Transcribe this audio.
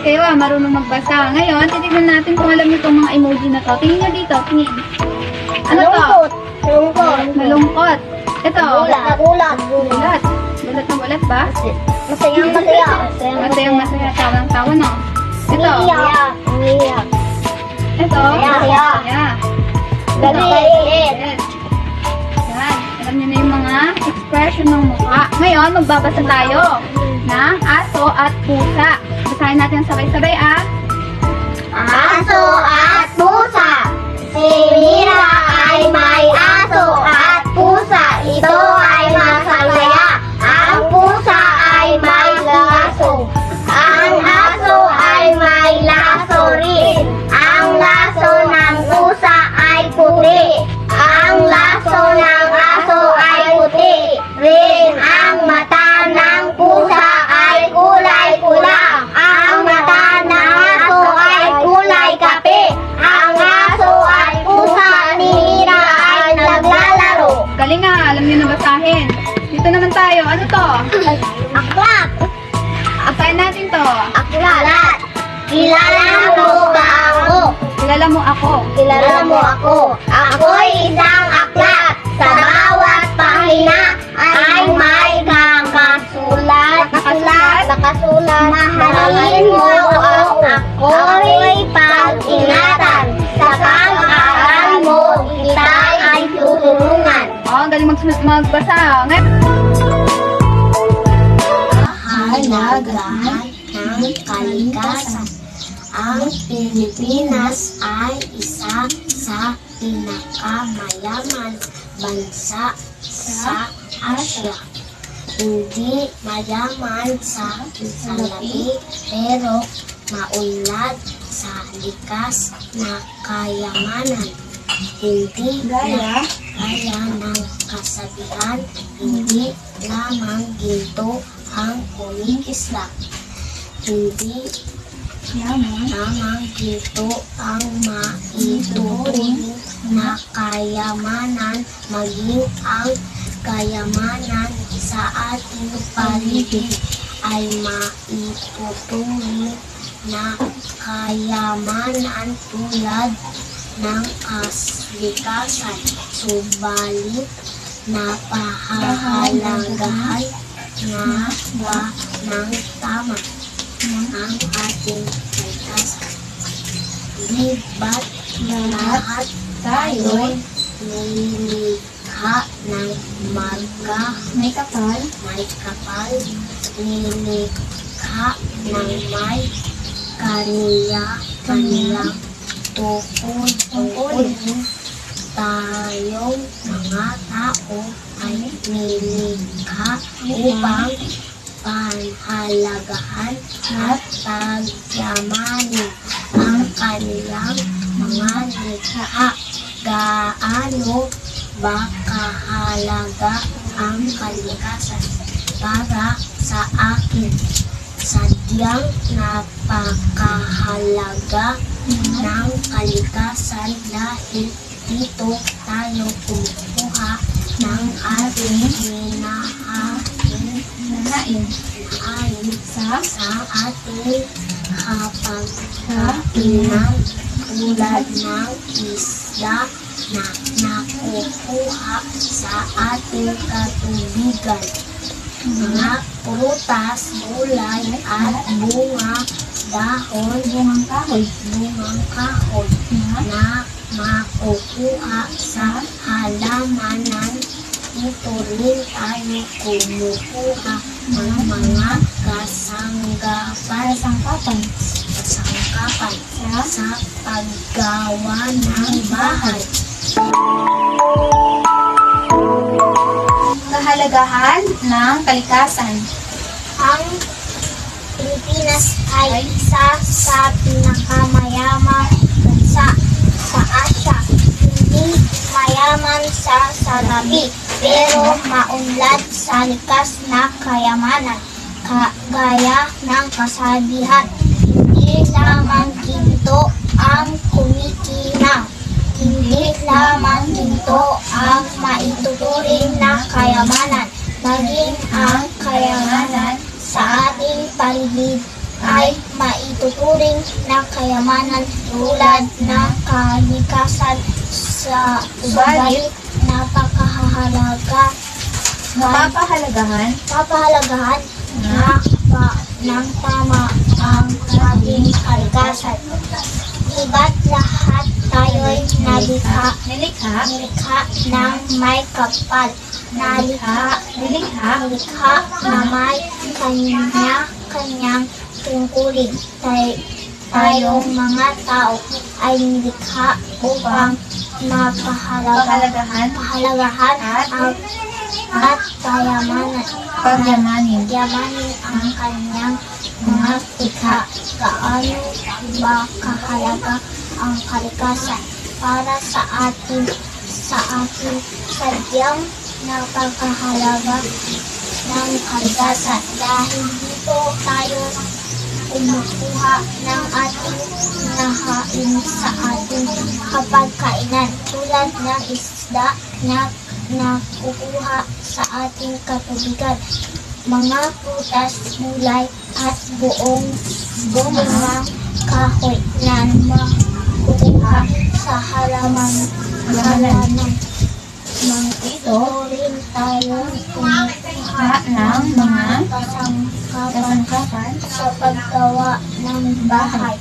kayo marunong magbasa. Ngayon, titignan natin kung alam niyo itong mga emoji na to. Tingin niyo dito, tingin. Ano to? Malungkot. Malungkot. Ito. Nagulat. Gulat. Gulat na gulat ba? Masayang masaya. Masayang masaya. Tawang tawa, no? Ito. Umiyak. Ito. Masaya. Yeah. Galit. Yes. Yan. Alam niyo na yung mga expression ng mukha. Ngayon, magbabasa tayo ng aso at pusa. Basahin natin sabay-sabay, Aso at pusa. Si Mira ay may aso at pusa. Ito ay masaya. Ang pusa ay may laso. Ang aso ay may laso rin. Ang laso ng pusa ay puti. Ang laso ng aso ay puti rin. Ang mata ng pusa ay kulay pula. Ang mata ng aso ay kulay kape. Ang aso at pusa ni Mira ay naglalaro. Galing nga, alam niyo na basahin. Dito naman tayo. Ano to? Aklat. Basahin natin to. Aklat. Kilala mo ba ako? Kilala mo ako. Kilala mo ako. Ako'y isang aklat. Sa bawat pahina ay may kakasulat. Nakasulat. Mahalin mo ako. Ako'y pag-ingatan. Sa pag-aaral mo, kita ay tutulungan. Oh, galing magbasa. Ngayon, Kahalagahan ng kalikasan. Ang Pilipinas ay isa sa pinakamayaman bansa sa Asia. Hindi mayaman sa salapi pero maunlad sa likas na kayamanan. Hindi Gaya? kaya ng kasabihan, hindi lamang ginto ang kumikisla. Hindi lamang ginto ang maituturing na kayamanan, maging ang kayamanan sa ating paligid ay maituturing na kayamanan tulad ng kaslikasan. Subalit, napahahalagahan nga ba ng tama ang ating kalikasan? Di ba't lahat tayo'y nilikha ng may kapal. nilikha ng may kaniya-kaniyang tungkulin. Tayong mga tao ay nilikha upang panhalagahan at pagyamanin ang kanilang mga likha. Gaano ba kahalaga ang kalikasan para sa akin? Sadyang napakahalaga ng kalikasan dahil dito tayo kumukuha ng ating hinahain sa ating hapagkainan tulad ng isda na nakukuha sa ating katubigan. Mga prutas, gulay at bungang kahoy na makukuha sa halamanan. Dito rin tayo kumukuha ng mga kasangkapan sa paggawa ng bahay. Kahalagahan ng kalikasan. Ang Pilipinas ay isa sa pinakamayamang bansa sa Asia. Hindi mayaman sa salapi, pero maunlad sa likas na kayamanan. Gaya ng kasabihan, hindi lamang ginto ang kumikinang. Hindi lamang ginto ang maituturing na kayamanan, maging ang kayamanan sa ating paligid ay maituturing na kayamanan tulad ng kalikasan sa subalit papahalagahan ng tama ang ating kalikasan. Iba't lahat tayo'y nilikha ng may kapal. Nilikha na may kanya-kanyang tungkulin. Tayong mga tao ay nilikha upang pahalagahan at yamanin ang kanyang mga likha. Gaano ba kahalaga ang kalikasan para sa atin sadyang napakahalaga ng kalikasan dahil dito tayo kumukuha ng ating nahain sa ating kapagkainan tulad ng isda na nakukuha sa ating katubigan, mga prutas, gulay at buong bungang kahoy na makukuha sa halaman. Ito rin tayo kumukuha ng mga kasangkapan sa paggawa ng bahay.